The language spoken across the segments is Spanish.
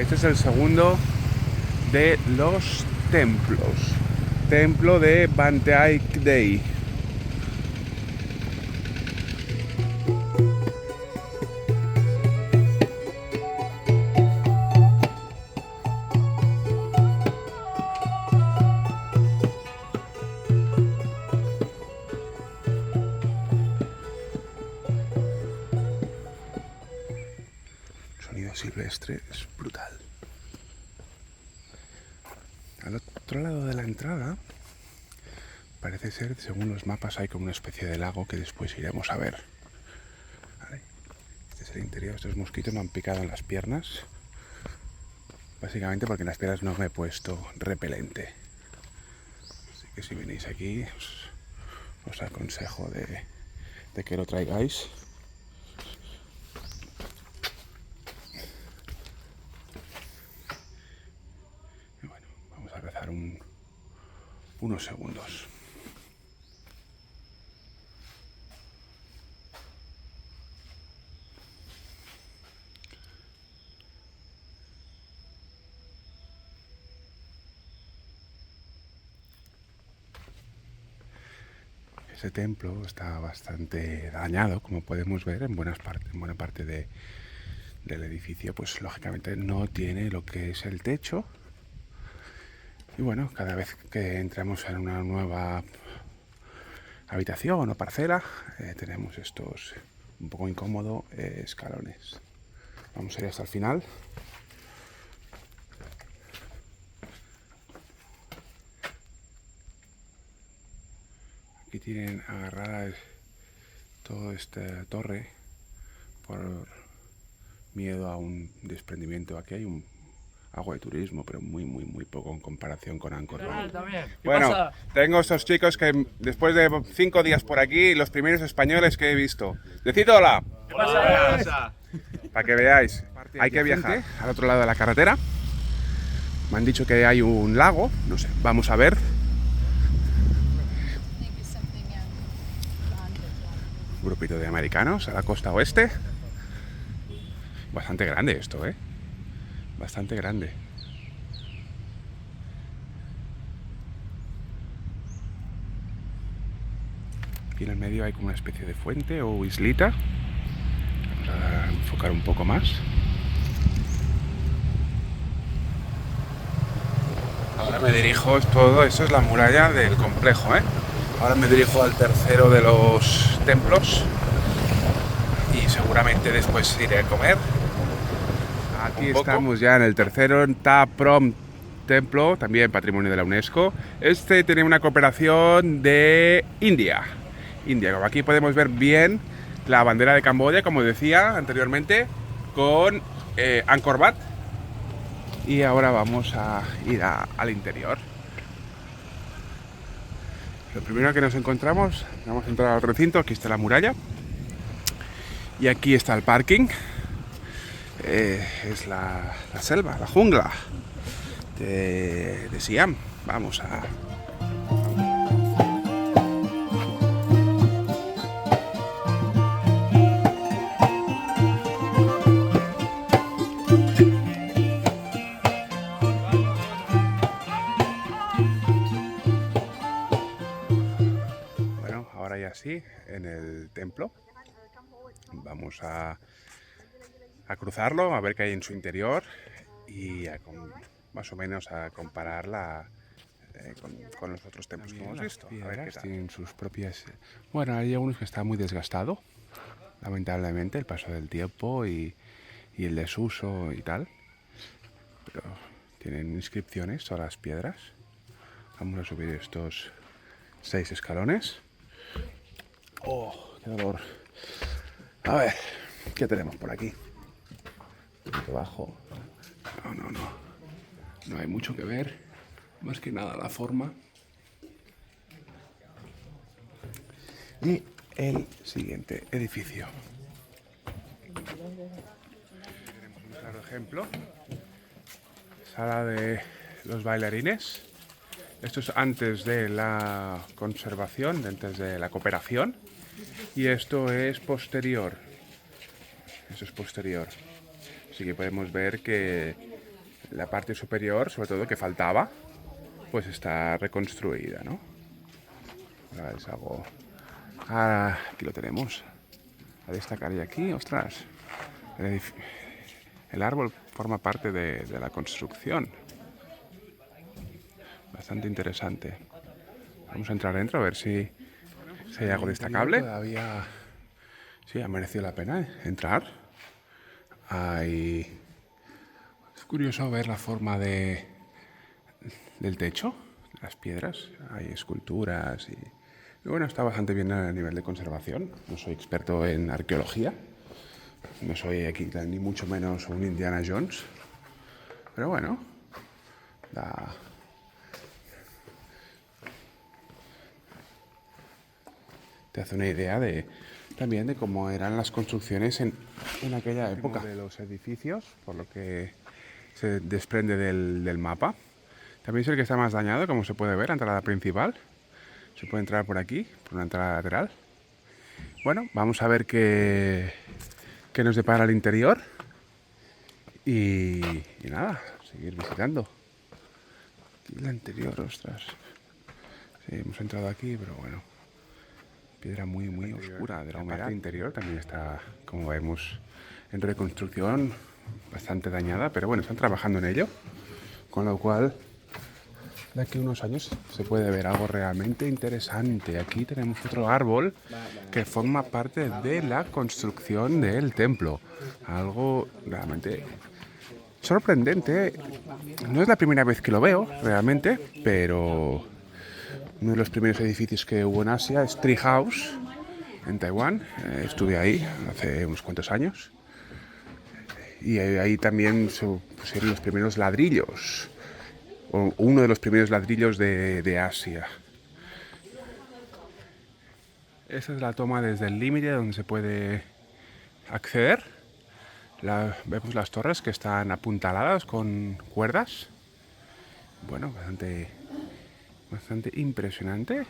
Este es el segundo de los templos. Templo de Bante Aik Dei. Sonido silvestre es brutal. Al otro lado de la entrada parece ser, según los mapas, hay como una especie de lago que después iremos a ver. ¿Vale? Este es el interior. Estos mosquitos me han picado en las piernas, básicamente porque en las piernas no me he puesto repelente. Así que si venís aquí os aconsejo de que lo traigáis. Y bueno, vamos a rezar unos segundos. Ese templo está bastante dañado, como podemos ver en buena parte del edificio, pues lógicamente no tiene lo que es el techo. Y bueno, cada vez que entramos en una nueva habitación o parcela, tenemos estos un poco incómodos escalones. Vamos a ir hasta el final. Aquí tienen agarrada toda esta torre por miedo a un desprendimiento. Aquí hay algo de turismo, pero muy poco en comparación con Angkor Wat. Bueno, tengo estos chicos que después de 5 días por aquí, los primeros españoles que he visto. Decid hola. ¿Qué pasa? Para que veáis, hay que viajar al otro lado de la carretera. Me han dicho que hay un lago, no sé, vamos a ver. Un grupito de americanos a la costa oeste. Bastante grande esto, ¿eh? Bastante grande. Aquí en el medio hay como una especie de fuente o islita. Vamos a enfocar un poco más. Ahora me dirijo, todo eso es la muralla del complejo, ¿eh? Ahora me dirijo al tercero de los templos y seguramente después iré a comer. Aquí estamos ya en el tercero, Ta Prohm Templo, también patrimonio de la UNESCO. Este tiene una cooperación de India. Como aquí podemos ver bien la bandera de Camboya, como decía anteriormente, con Angkor Wat. Y ahora vamos a ir al interior. Lo primero que nos encontramos, vamos a entrar al recinto, aquí está la muralla. Y aquí está el parking. Es la selva, la jungla de Siam. Vamos a... Bueno, ahora ya sí, en el templo. Vamos a cruzarlo, a ver qué hay en su interior y más o menos a compararla con los otros templos que hemos visto. A ver qué tal. Tienen sus propias... Bueno, hay algunos que están muy desgastados, lamentablemente, el paso del tiempo y el desuso y tal. Pero tienen inscripciones sobre las piedras. Vamos a subir estos 6 escalones. ¡Oh, qué dolor! A ver, ¿qué tenemos por aquí? Abajo. No hay mucho que ver. Más que nada la forma. Y el siguiente edificio. Tenemos un claro ejemplo. Sala de los bailarines. Esto es antes de la conservación, antes de la cooperación. Y esto es posterior. Eso es posterior. Así que podemos ver que la parte superior, sobre todo que faltaba, pues está reconstruida, ¿no? Ahora es algo... Ah, aquí lo tenemos. A destacar y aquí, ostras, el árbol forma parte de la construcción. Bastante interesante. Vamos a entrar dentro a ver si hay algo destacable. Todavía sí, ha merecido la pena entrar. Es curioso ver la forma del techo, las piedras. Hay esculturas y bueno, está bastante bien a nivel de conservación. No soy experto en arqueología. No soy aquí ni mucho menos un Indiana Jones. Pero bueno, te hace una idea también de cómo eran las construcciones en aquella época. De los edificios, por lo que se desprende del mapa. También es el que está más dañado, como se puede ver, la entrada principal. Se puede entrar por aquí, por una entrada lateral. Bueno, vamos a ver qué nos depara el interior. Y nada, seguir visitando. Aquí el interior, ostras. Sí, hemos entrado aquí, pero bueno. Piedra muy oscura de la humedad. La parte interior también está, como vemos, en reconstrucción, bastante dañada, pero bueno, están trabajando en ello, con lo cual de aquí a unos años se puede ver algo realmente interesante. Aquí tenemos otro árbol que forma parte de la construcción del templo, algo realmente sorprendente. No es la primera vez que lo veo realmente, pero uno de los primeros edificios que hubo en Asia es Tree House, en Taiwán. Estuve ahí hace unos cuantos años. Y ahí también se pusieron los primeros ladrillos, o uno de los primeros ladrillos de Asia. Esta es la toma desde el límite donde se puede acceder. Vemos las torres que están apuntaladas con cuerdas. Bueno, bastante impresionante.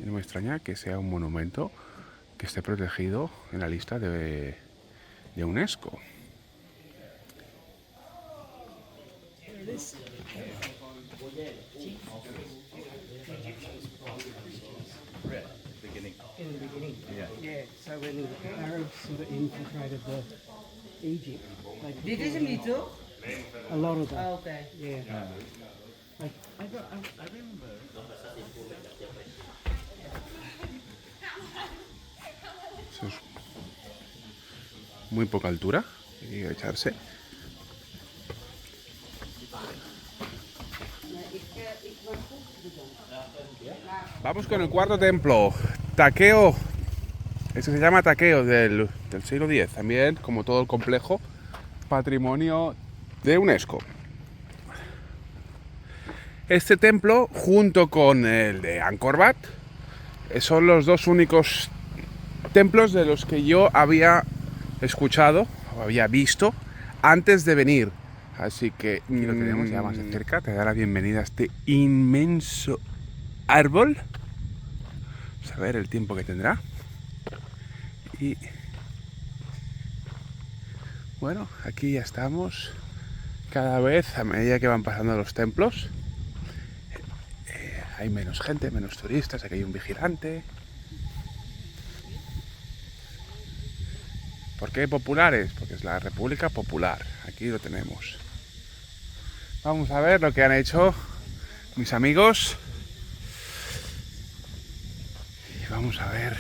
Y no me extraña que sea un monumento que esté protegido en la lista de UNESCO. In the beginning, yeah. So when the Arabs sort of infiltrated Egypt, Dit is hem niet, toch? a lot of them, Oh, oké. yeah. Eso es muy poca altura, hay que echarse. Vamos con el cuarto templo, Takeo. Este se llama Takeo, del siglo X, también, como todo el complejo, patrimonio de UNESCO. Este templo, junto con el de Angkor Wat, son los dos únicos templos de los que yo había escuchado o había visto antes de venir. Así que aquí lo tenemos ya más de cerca. Te da la bienvenida a este inmenso árbol. Vamos a ver el tiempo que tendrá. Y bueno, aquí ya estamos. Cada vez, a medida que van pasando los templos, hay menos gente, menos turistas. Aquí hay un vigilante. ¿Por qué populares? Porque es la República Popular. Aquí lo tenemos. Vamos a ver lo que han hecho mis amigos. Y vamos a ver.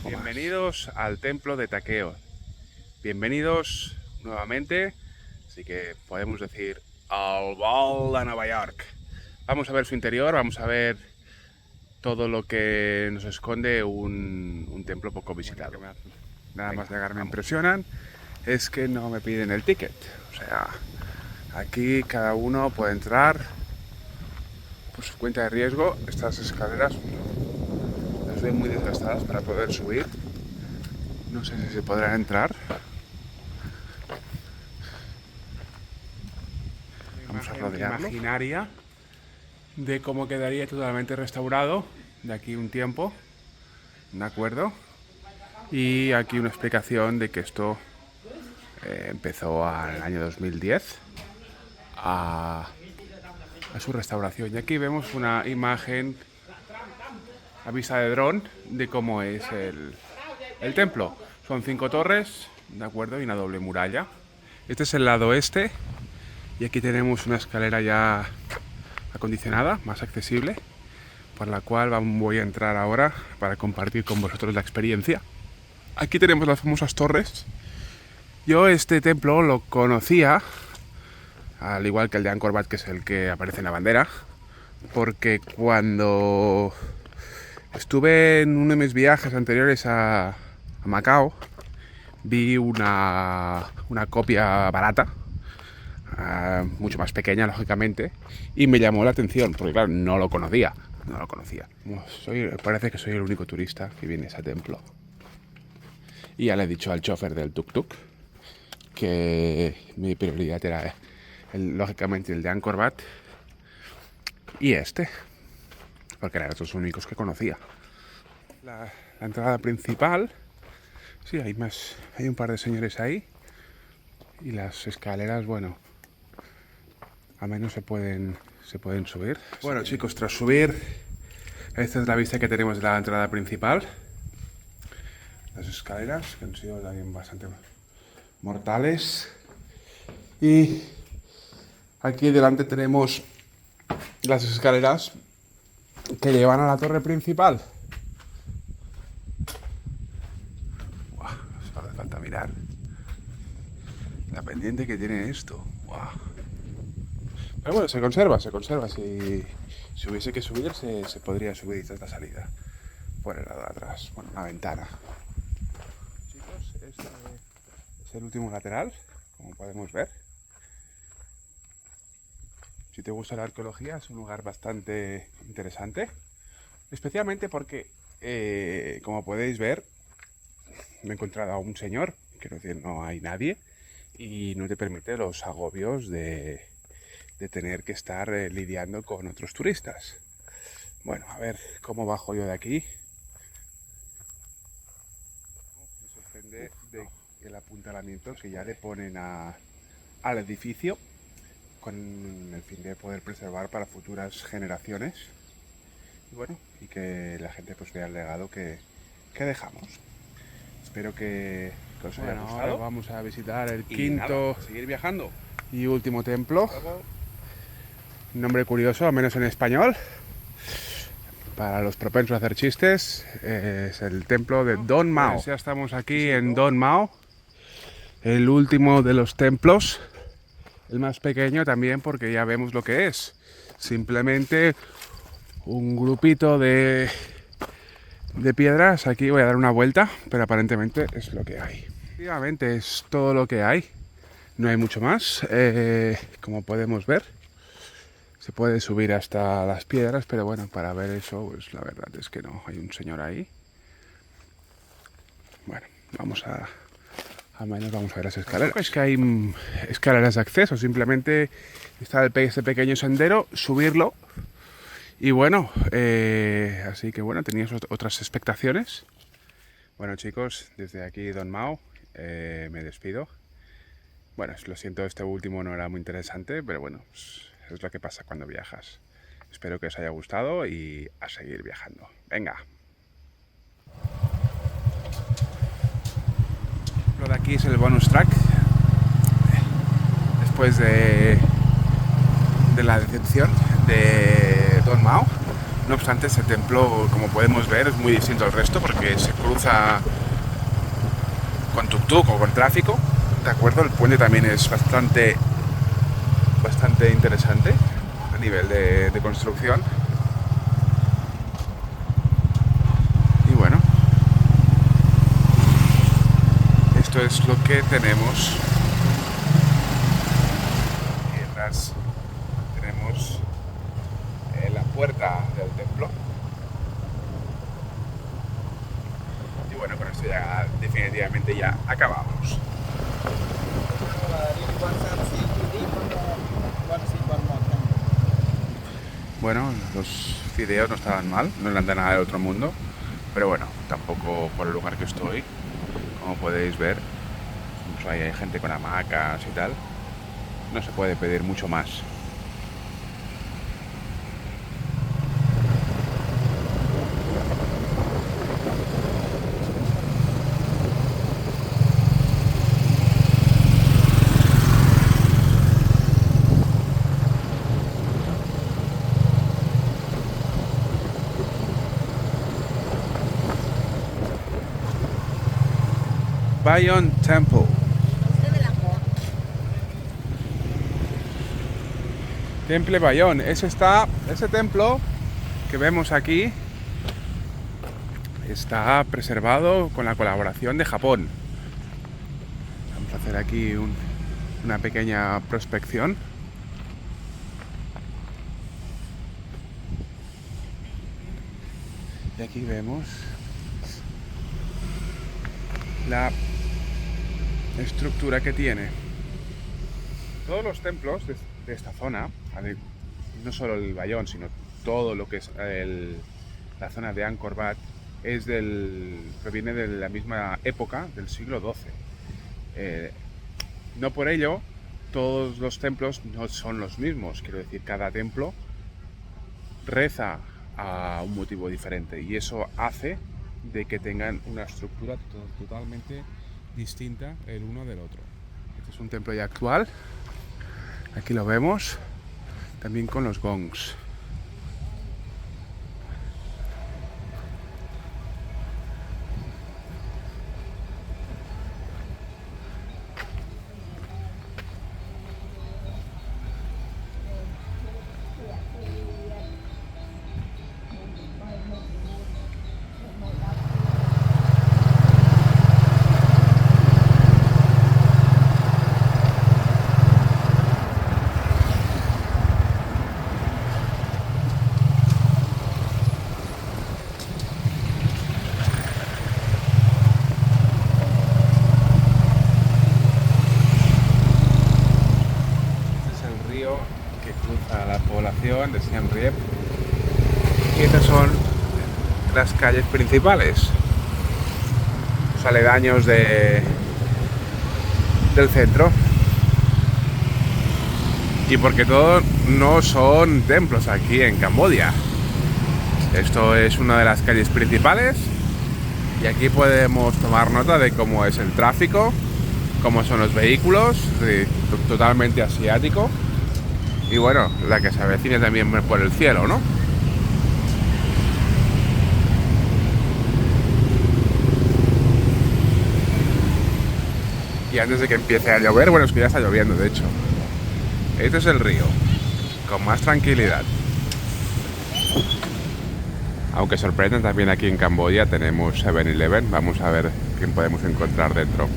Bienvenidos al templo de Takeo. Bienvenidos nuevamente. Así que podemos decir al Wall de Nueva York. Vamos a ver su interior, vamos a ver todo lo que nos esconde un templo poco visitado. Nada más llegar me impresionan es que no me piden el ticket. O sea, aquí cada uno puede entrar por su cuenta de riesgo. Estas escaleras las veo muy desgastadas para poder subir. No sé si se podrán entrar. Vamos a rodearlo. Imaginaria de cómo quedaría totalmente restaurado de aquí un tiempo, ¿de acuerdo? Y aquí una explicación de que esto empezó en el año 2010 a su restauración. Y aquí vemos una imagen a vista de dron de cómo es el templo. Son 5 torres, ¿de acuerdo? Y una doble muralla. Este es el lado este. Y aquí tenemos una escalera ya acondicionada, más accesible, por la cual voy a entrar ahora para compartir con vosotros la experiencia. Aquí tenemos las famosas torres. Yo este templo lo conocía, al igual que el de Angkor Wat, que es el que aparece en la bandera, porque cuando estuve en uno de mis viajes anteriores a Macao, vi una copia barata, mucho más pequeña, lógicamente, y me llamó la atención, porque claro, no lo conocía. Parece que soy el único turista que viene a ese templo. Y ya le he dicho al chofer del tuk-tuk que mi prioridad era, lógicamente, el de Angkor Wat y este, porque eran los únicos que conocía. La entrada principal, sí, hay un par de señores ahí, y las escaleras, bueno, al menos se pueden subir. Bueno, chicos, tras subir, esta es la vista que tenemos de la entrada principal. Las escaleras, que han sido también bastante mortales. Y aquí delante tenemos las escaleras que llevan a la torre principal. Wow, solo hace falta mirar la pendiente que tiene esto. Wow. Pero bueno, se conserva. Si hubiese que subir, se podría subir hasta la salida. Por el lado de atrás, bueno, una ventana. Chicos, este es el último lateral, como podemos ver. Si te gusta la arqueología, es un lugar bastante interesante. Especialmente porque, como podéis ver, me he encontrado a un señor, quiero decir, no hay nadie, y no te permite los agobios de tener que estar lidiando con otros turistas. Bueno, a ver cómo bajo yo de aquí. Me sorprende de el apuntalamiento que ya le ponen al edificio, con el fin de poder preservar para futuras generaciones. Y bueno, y que la gente pues vea el legado que dejamos. Espero que os haya gustado. Ahora vamos a visitar el quinto, seguir viajando, y último templo. Nombre curioso, al menos en español, para los propensos a hacer chistes, es el templo de Don Mao. Pues ya estamos aquí en Don Mao, el último de los templos, el más pequeño también, porque ya vemos lo que es. Simplemente un grupito de piedras. Aquí voy a dar una vuelta, pero aparentemente es lo que hay. Efectivamente es todo lo que hay, no hay mucho más. Como podemos ver, se puede subir hasta las piedras, pero bueno, para ver eso, pues la verdad es que no, hay un señor ahí. Bueno, al menos vamos a ver las escaleras. Es que hay escaleras de acceso, simplemente está este pequeño sendero, subirlo. Y bueno, así que bueno, tenías otras expectaciones. Bueno, chicos, desde aquí Don Mao, me despido. Bueno, lo siento, este último no era muy interesante, pero bueno, pues es lo que pasa cuando viajas. Espero que os haya gustado y a seguir viajando. Venga. Lo de aquí es el bonus track. Después de la decepción de Don Mao. No obstante, este templo, como podemos ver, es muy distinto al resto porque se cruza con tuk-tuk o con tráfico. De acuerdo, el puente también es bastante interesante a nivel de construcción. Y bueno, esto es lo que tenemos. Y detrás tenemos la puerta del templo. Y bueno, con esto ya definitivamente ya acabamos. Bueno, los fideos no estaban mal, no eran de nada del otro mundo, pero bueno, tampoco por el lugar que estoy, como podéis ver, Incluso hay gente con hamacas y tal. No se puede pedir mucho más. Bayon Temple. Temple Bayon. Ese templo que vemos aquí está preservado con la colaboración de Japón. Vamos a hacer aquí una pequeña prospección. Y aquí vemos la estructura que tiene. Todos los templos de esta zona, no solo el Bayón, sino todo lo que es la zona de Angkor Wat, proviene de la misma época del siglo XII. No por ello, todos los templos no son los mismos. Quiero decir, cada templo reza a un motivo diferente y eso hace de que tengan una estructura totalmente distinta el uno del otro. Este es un templo ya actual. Aquí lo vemos, también con los gongs. De Siem Reap, y estas son las calles principales, los aledaños del centro, y porque todos no son templos aquí en Camboya. Esto es una de las calles principales y aquí podemos tomar nota de cómo es el tráfico, cómo son los vehículos, totalmente asiático. Y bueno, la que se avecina también por el cielo, ¿no? Y antes de que empiece a llover, bueno, es que ya está lloviendo, de hecho. Este es el río, con más tranquilidad. Aunque sorprenden, también aquí en Camboya tenemos 7-Eleven. Vamos a ver quién podemos encontrar dentro.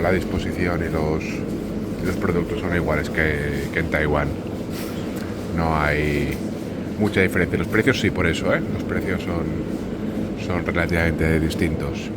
La disposición y los productos son iguales que en Taiwán. No hay mucha diferencia. Los precios sí, por eso, los precios son relativamente distintos.